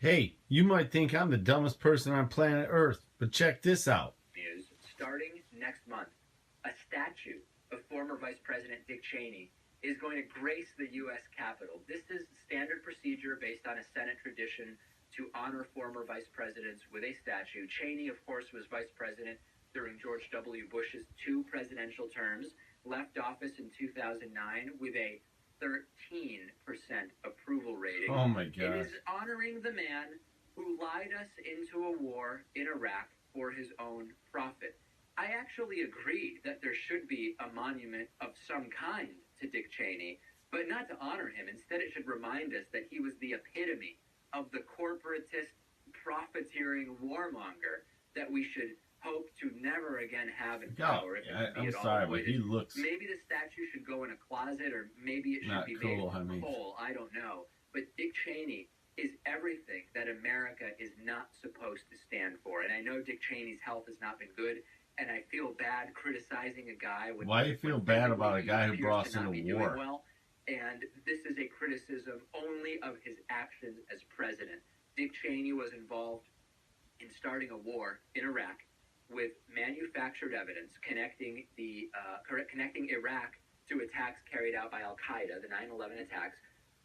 Hey, you might think I'm the dumbest person on planet Earth, but check this out. News starting next month. A statue of former Vice President Dick Cheney is going to grace the U.S. Capitol. This is standard procedure based on a Senate tradition to honor former vice presidents with a statue. Cheney, of course, was vice president during George W. Bush's 2 presidential terms, left office in 2009 with a 13% approval rating. Oh my gosh. It is honoring the man who lied us into a war in Iraq for his own profit. I actually agree that there should be a monument of some kind to Dick Cheney, but not to honor him. Instead, it should remind us that he was the epitome of the corporatist, profiteering warmonger that we should hope to never again have in power. I'm sorry, but he looks... Maybe the statue should go in a closet, or maybe it should be made of coal. I don't know. But Dick Cheney is everything that America is not supposed to stand for. And I know Dick Cheney's health has not been good, and I feel bad criticizing a guy. Why do you feel bad about a guy who brought us into war? Well, and this is a criticism only of his actions as president. Dick Cheney was involved in starting a war in Iraq with manufactured evidence connecting Iraq to attacks carried out by Al-Qaeda, the 9/11 attacks,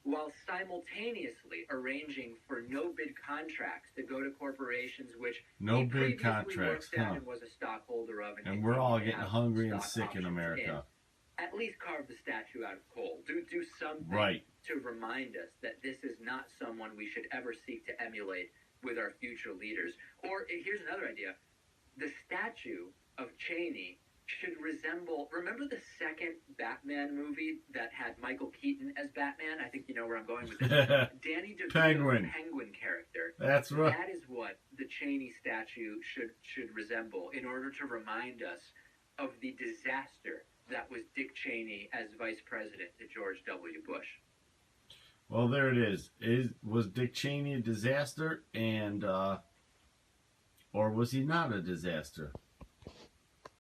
while simultaneously arranging for no-bid contracts to go to corporations which he previously worked at and was a stockholder of. And we're all getting hungry and sick in America. At least carve the statue out of coal. Do something to remind us that this is not someone we should ever seek to emulate with our future leaders. Or here's another idea. The statue of Cheney should resemble, remember the second Batman movie that had Michael Keaton as Batman? I think you know where I'm going with this. Danny DeVito's Penguin character. That's right. That is what the Cheney statue should resemble, in order to remind us of the disaster that was Dick Cheney as vice president to George W. Bush. Well, there it is. Was Dick Cheney a disaster, and or was he not a disaster?